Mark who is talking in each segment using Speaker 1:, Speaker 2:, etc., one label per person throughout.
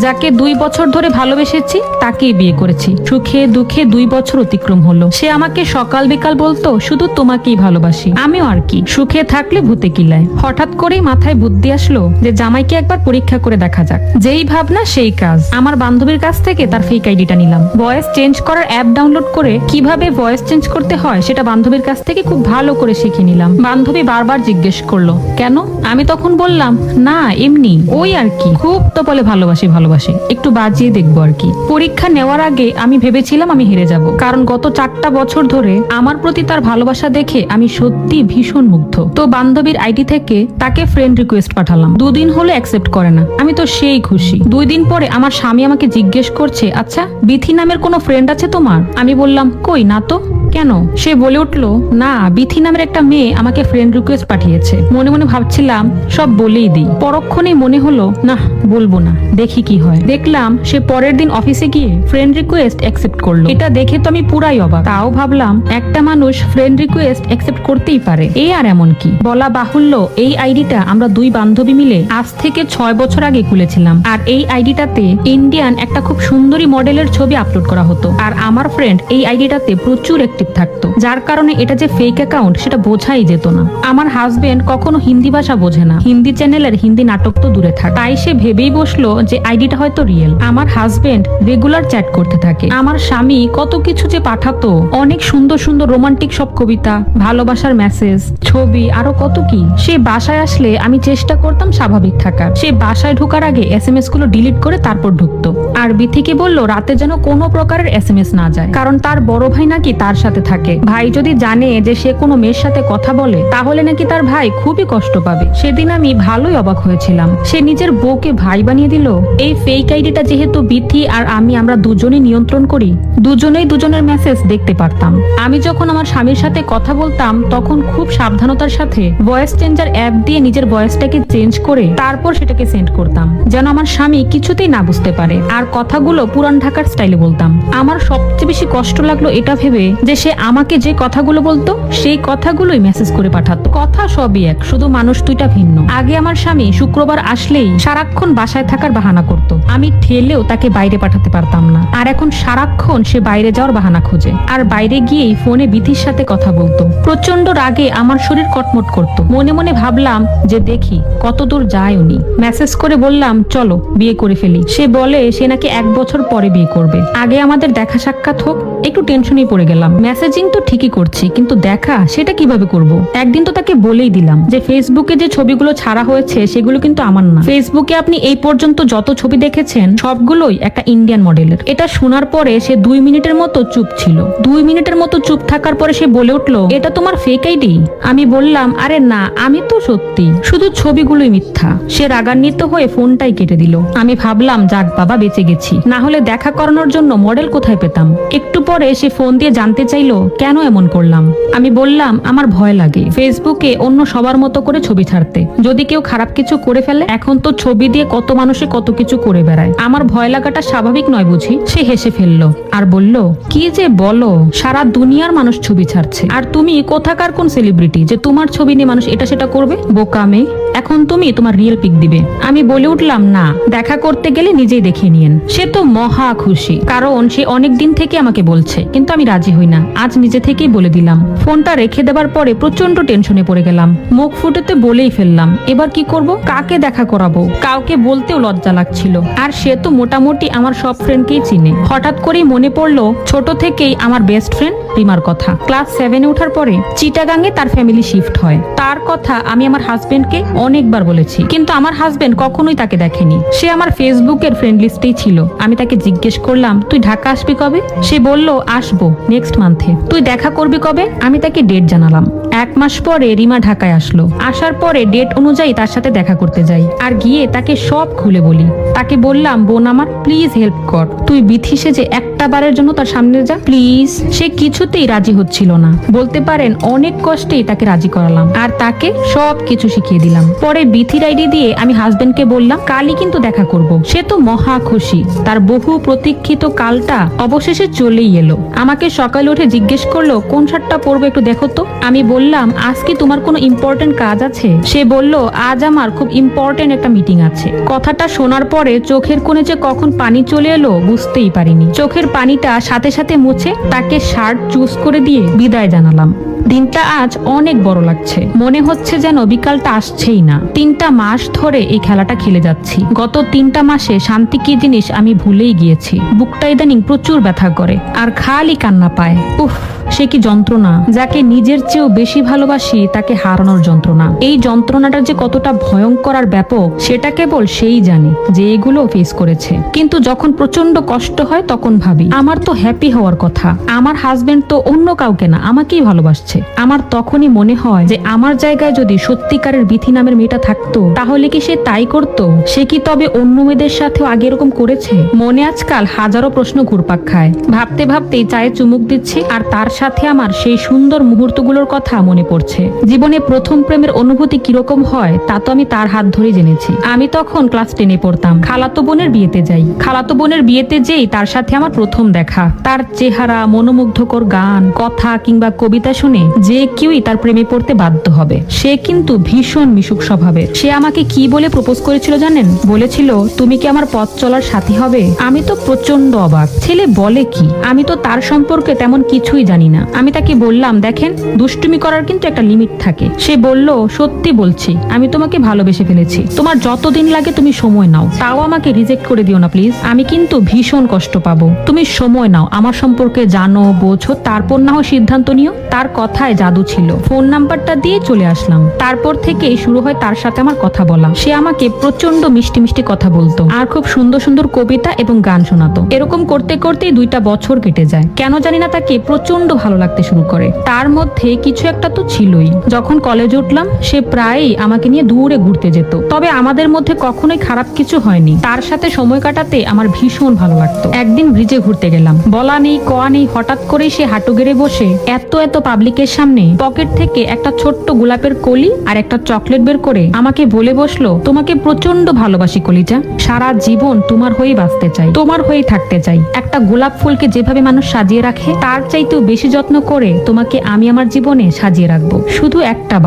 Speaker 1: যাকে 2 বছর ধরে ভালোবেসেছি তাকেই বিয়ে করেছি। সুখে দুঃখে 2 বছর অতিক্রম হলো। সে আমাকে সকাল বিকাল বলতো শুধু তোমাকেই ভালোবাসি। আমিও আর কি, সুখে থাকলে ভূতে কিলায়। হঠাৎ করেই মাথায় বুদ্ধি আসলো যে জামাইকে একবার পরীক্ষা করে দেখা যাক। যেই ভাবনা সেই কাজ। আমার বান্ধবীর কাছ থেকে তার ফেক আইডিটা নিলাম। ভয়েস চেঞ্জ করার অ্যাপ ডাউনলোড করে কিভাবে ভয়েস চেঞ্জ করতে হয় সেটা বান্ধবীর কাছ থেকে খুব ভালো করে শিখে নিলাম। বান্ধবী বারবার জিজ্ঞেস করলো কেন? আমি তখন বললাম না এমনি, ওই আর কি, খুব তো বলে ভালোবাসি ভালোবাসি, একটু বাজিয়ে দেখবো আর কি। পরীক্ষা নেওয়ার আগে আমি ভেবেছিলাম আমি হেরে যাব, কারণ গত 4টা বছর ধরে আমার প্রতি তার ভালোবাসা দেখে আমি সত্যি ভীষণ মুগ্ধ। তো বান্ধবীর আইডি থেকে তাকে ফ্রেন্ড রিকোয়েস্ট পাঠালাম। 2 দিন হলো অ্যাকসেপ্ট করে না। আমি তো সেই খুশি। 2 দিন পরে আমার স্বামী আমাকে জিজ্ঞেস করছে আচ্ছা বিথি নামের কোনো ফ্রেন্ড আছে তোমার? আমি বললাম কই না তো। কেন? সে বলে উঠলো না, বিথি নামের একটা মেয়ে আমাকে ফ্রেন্ড রিকোয়েস্ট পাঠিয়েছে। মনে মনে ভাবছিলাম সব বলেই দিই। পরক্ষণেই মনে হলো না বলবো না, দেখি কি হয়। দেখলাম সে পরের দিন অফিসে গিয়ে ফ্রেন্ড রিকোয়েস্ট অ্যাকসেপ্ট করলো। এটা দেখে তো আমি পুরাই অবাক। তাও ভাবলাম একটা মানুষ ফ্রেন্ড রিকোয়েস্ট অ্যাকসেপ্ট করতেই পারে, এই আর এমন কি। বলা বাহুল্য এই আইডিটা আমরা 2 বান্ধবী মিলে আজ থেকে 6 বছর আগে খুলেছিলাম। আর এই আইডিটাতে ইন্ডিয়ান একটা খুব সুন্দরী মডেলের ছবি আপলোড করা হতো। আর আমার ফ্রেন্ড এই আইডিটাতে প্রচুর অ্যাক্টিভ থাকতো, যার কারণে এটা যে ফেক অ্যাকাউন্ট সেটা বোঝাই যেত না। আমার হাজবেন্ড কখনো হিন্দি ভাষা বোঝে না, হিন্দি চ্যানেলের হিন্দি নাটক তো দূরে থাক। তাই সে ভেবেই বসলো যে আইডিটা হয়তো রিয়েল। আমার হাজবেন্ড রেগুলার চ্যাট করতে থাকে। আমার স্বামী কত কিছু যে পাঠাতো, অনেক সুন্দর সুন্দর রোমান্টিক সব কবিতা, ভালোবাসার মেসেজ, ছবি, আরো কত কি। সে বাসায় আসলে আমি চেষ্টা করতাম স্বাভাবিক থাকার। সে বাসায় ঢোকার আগে SMS গুলো ডিলিট করে তারপর ঢুকতো। আর বিথিকে বললো রাতে যেন কোনো প্রকারের SMS না যায়, কারণ তার বড় ভাই নাকি তার সাথে থাকে। ভাই যদি জানে যে সে কোনো মেয়ের সাথে কথা বলে তাহলে নাকি তার ভাই খুবই কষ্ট পাবে। সেদিন আমি ভালোই অবাক হয়েছিলাম। সে নিজের বউকে ভাই বানিয়ে দিল। এই ফেক আইডিটা যেহেতু বিথি আর আমরা দুজনেই নিয়ন্ত্রণ করি, দুজনেই দুজনের মেসেজ দেখতে পারতাম। আমি যখন আমার স্বামীর সাথে কথা বলতাম তখন খুব সাবধানতার সাথে ভয়েস চেঞ্জার অ্যাপ দিয়ে নিজের ভয়েসটাকে চেঞ্জ করে তারপর সেটাকে সেন্ড করতাম, যেন আমার স্বামী কিছুতেই না বুঝতে পারে। আর কথাগুলো পুরান ঢাকার স্টাইলে বলতাম। আমার সবচেয়ে বেশি কষ্ট লাগলো এটা ভেবে যে সে আমাকে যে কথাগুলো বলতো সেই কথাগুলোই মেসেজ করে পাঠাতো। কথা সবই এক, শুধু মানুষ 2টা ভিন্ন। আগে আমার স্বামী শুক্রবার আসলেই সারাক্ষণ বাসায় থাকার বাহানা করত। আমি ঠেলেও তাকে বাইরে পাঠাতে পারতাম না। আর এখন সারাক্ষণ সে বাইরে যাওয়ার বাহানা খোঁজে, আর বাইরে গিয়েই ফোনে বিথির সাথে কথা বলতো। প্রচন্ড রাগে আমার শরীর কটমট করতো। মনে মনে ভাবলাম যে দেখি কত দূর যায় উনি। মেসেজ করে বললাম চলো বিয়ে করে ফেলি। সে বলে সে নাকি 1 বছর পরে বিয়ে করবে। আগে আমাদের দেখা সাক্ষাৎ হোক। একটু টেনশনই পড়ে গেলাম। মেসেজিং তো ঠিকই করছি, কিন্তু দেখা সেটা কিভাবে করব? একদিন তো তাকে বলেই দিলাম যে ফেসবুকে যে ছবিগুলো ছাড়া হয়েছে সেগুলো কিন্তু আমার না। ফেসবুকে আপনি এই পর্যন্ত যত ছবি দেখেছেন সবগুলোই একটা ইন্ডিয়ান মডেলের। এটা শোনার পরে সে 2 মিনিটের মতো চুপ ছিল। 2 মিনিটের মতো চুপ থাকার পরে সে বলে উঠলো এটা তোমার ফেক আইডি? আমি বললাম আরে না, আমি তো সত্যি, শুধু ছবিগুলোই মিথ্যা। সে রাগান্বিত হয়ে ফোনটাই কেটে দিল। আমি ভাবলাম যাক বাবা বেঁচে গেছি, না হলে দেখা করানোর জন্য মডেল কোথায় পেতাম। একটু পরে সে ফোন দিয়ে জানতে চাইলো কেন এমন করলাম। আমি বললাম আমার ভয় লাগে ফেসবুকে অন্য সবার মতো করে ছবি ছাড়তে, যদি কেউ খারাপ কিছু করে ফেলে। এখন তো ছবি দিয়ে কত মানুষে কত কিছু করে বেড়ায়, আমার ভয় লাগাটা স্বাভাবিক নয় বুঝি? সে হেসে ফেললো আর বলল কি যে বলো, সারা দুনিয়ার মানুষ ছবি ছাড়ছে, আর তুমি কোথাকার কোন সেলিব্রিটি যে তোমার ছবি নিয়ে মানুষ এটা সেটা করবে? বোকা মেয়ে, এখন তুমি তোমার রিয়েল পিক দিবে। আমি বলে উঠলাম না, দেখা করতে গেলে নিজেই দেখে নিয়েন। সে তো মহা খুশি, কারণ সে অনেক দিন থেকে আমাকে বলছে, কিন্তু আমি রাজি হই না। আজ নিজে থেকেই বলে দিলাম। ফোনটা রেখে দেবার পরে প্রচন্ড টেনশনে পড়ে গেলাম। মুখ ফুটেতে বলেই ফেললাম এবার কি করব, কাকে দেখা করাবো? কাউকে বলতেও লজ্জা লাগছিল। আর সে তো মোটামুটি আমার সব ফ্রেন্ডকেই চিনে। হঠাৎ করেই মনে পড়লো ছোট থেকেই আমার বেস্ট ফ্রেন্ড রিমার কথা। ক্লাস 7-এ ওঠার পরে চিটাগাঙে তার ফ্যামিলি শিফট হয়। তার কথা আমি আমার হাজবেন্ডকে অনেকবার বলেছি, কিন্তু আমার হাজবেন্ড কখনোই তাকে দেখেনি। সে আমার ফেসবুকের ফ্রেন্ড লিস্টেই ছিল। আমি তাকে জিজ্ঞেস করলাম তুই ঢাকা আসবি কবে? সে বলল আসবো নেক্সট মান্থে। তুই দেখা করবি কবে? আমি তাকে ডেট জানালাম। 1 মাস পরে রিমা ঢাকায় আসলো। আসার পরে ডেট অনুযায়ী তার সাথে দেখা করতে যাই, আর গিয়ে তাকে সব খুলে বলি। তাকে বললাম বোন আমার প্লিজ হেল্প কর, তুই বিথি সেজে একটা বারের জন্য তার সামনে যা প্লিজ। সে কিছুতেই রাজি হচ্ছিল না। বলতে পারেন অনেক কষ্টেই তাকে রাজি করালাম, আর তাকে সব কিছু শিখিয়ে দিলাম। পরে বিথির আইডি দিয়ে আমি হাজবেন্ডকে বললাম কালই কিন্তু দেখা করব। সে তো মহা খুশি। তার বহু প্রতীক্ষিত কালটা অবশেষে চলেই এলো। আমাকে সকালে উঠে জিজ্ঞেস করলো কোন শার্টটা পরবো একটু দেখো তো। আমি বললাম বললাম, আজ কি তোমার কোনো ইম্পর্টেন্ট কাজ আছে? সে বলল, আজ আমার খুব ইম্পর্টেন্ট একটা মিটিং আছে। কথাটা শোনার পরে চোখের কোণে যে কখন পানি চলে এলো বুঝতেই পারিনি। চোখের পানিটা সাথে সাথে মুছে তাকে শার্ট চুজ করে দিয়ে বিদায় জানালাম। দিনটা আজ অনেক বড় লাগছে, মনে হচ্ছে যেন বিকালটা আসছেই না। 3টা মাস ধরে এই খেলাটা খেলে যাচ্ছি। গত 3টা মাসে শান্তি কি জিনিস আমি ভুলেই গিয়েছি। বুকটা ইদানিং প্রচুর ব্যথা করে আর খালি কান্না পায়। উফ, সে কি যন্ত্রণা! যাকে নিজের চেয়েও বেশি ভালোবাসি তাকে হারানোর যন্ত্রণা। এই যন্ত্রণাটা যে কতটা ভয়ঙ্কর আর ব্যাপক সেটা কেবল সেই জানে যে এগুলো ফেস করেছে। কিন্তু যখন প্রচন্ড কষ্ট হয় তখন ভাবি, আমার তো হ্যাপি হওয়ার কথা, আমার হাজবেন্ড তো অন্য কাউকে না আমাকেই ভালোবাসছে। আমার তখনই মনে হয় যে আমার জায়গায় যদি সত্যিকারের বিথি নামের মেয়েটা থাকতো তাহলে কি সে তাই করতো? সে কি তবে অন্য মেয়েদের সাথেও আগে এরকম করেছে? মনে আজকাল হাজারো প্রশ্ন ঘুরপাক খায়। ভাবতে ভাবতেই চায়ে চুমুক দিচ্ছি আর তার সাথে আমার সেই সুন্দর মুহূর্তগুলোর কথা মনে পড়ছে। জীবনে প্রথম প্রেমের অনুভূতি কিরকম হয় তা তো আমি তার হাত ধরে জেনেছি। আমি তখন ক্লাস 10-এ পড়তাম। খালাতো বোনের বিয়েতে যাই। খালাতো বোনের বিয়েতে যেই তার সাথে আমার প্রথম দেখা। তার চেহারা, মনোমুগ্ধকর গান, কথা কিংবা কবিতা শুনে যে কেউই তার প্রেমে পড়তে বাধ্য হবে। সে কিন্তু ভীষণ মিশুক স্বভাবের। সে আমাকে কি বলে প্রপোজ করেছিল জানেন? বলেছিল, তুমি কি আমার পথ চলার সাথী হবে? আমি তো প্রচন্ড অবাক। ছেলে বলে কি? আমি তো তার সম্পর্কে তেমন কিছুই জানি না। আমি তাকে বললাম, দেখেন, দুষ্টুমি করার কিন্তু একটা লিমিট থাকে। সে বলল, সত্যি বলছি, আমি তোমাকে ভালোবেসে ফেলেছি। তোমার যতদিন লাগে তুমি সময় নাও, তাও আমাকে রিজেক্ট করে দিও না প্লিজ। আমি কিন্তু ভীষণ কষ্ট পাবো। তুমি সময় নাও, আমার সম্পর্কে জানো, বোঝো, তারপর না হয় সিদ্ধান্ত নিও। তার কথায় জাদু ছিল। ফোন নাম্বারটা দিয়ে চলে আসলাম। তারপর থেকেই শুরু হয় তার সাথে আমার কথা বলা। সে আমাকে প্রচন্ড মিষ্টি মিষ্টি কথা বলতো আর খুব সুন্দর সুন্দর কবিতা এবং গান শোনাতো। এরকম করতে করতেই 2টা বছর কেটে যায়। কেন জানি না তাকে প্রচন্ড ভালো লাগতে শুরু করে। তার মধ্যে কিছু একটা তো ছিলই। যখন কলেজে উঠলাম সে প্রায়ই আমাকে নিয়ে দূরে ঘুরতে যেত। তবে আমাদের মধ্যে কখনোই খারাপ কিছু হয়নি। তার সাথে সময় কাটাতে আমার ভীষণ ভালো লাগতো। একদিন ব্রিজে ঘুরতে গেলাম। বলা নেই কওয়া নেই হঠাৎ করেই সে হাঁটু গেড়ে বসে এত পাবলিকের সামনে পকেট থেকে একটা ছোট্ট গোলাপের কলি আর একটা চকলেট বের করে আমাকে বলে বসলো, তোমাকে প্রচন্ড ভালোবাসি কলিজা। সারা জীবন তোমার হয়েই বাঁচতে চাই, তোমার হয়েই থাকতে চাই। একটা গোলাপ ফুলকে যেভাবে মানুষ সাজিয়ে রাখে তার চাইতেও বেশি যত্ন করে তোমাকে আমি আমার জীবনে সাজিয়ে রাখবো। শুধু একটা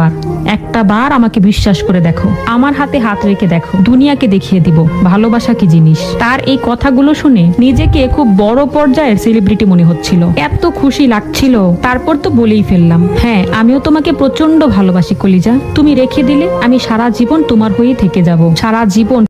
Speaker 1: বার আমাকে বিশ্বাস করে দেখো, আমার হাতে হাত রেখে দেখো, দুনিয়াকে দেখিয়ে দিব ভালোবাসা কি জিনিস। তার এই কথাগুলো শুনে নিজেকে খুব বড় পর্যায়ের সেলিব্রিটি মনে হচ্ছিল। এত খুশি লাগছিল। তারপর তো বলেই ফেললাম, হ্যাঁ, আমিও তোমাকে প্রচন্ড ভালোবাসি কলিজা। তুমি রেখে দিলে আমি সারা জীবন তোমার হয়ে থেকে যাব, সারা জীবন।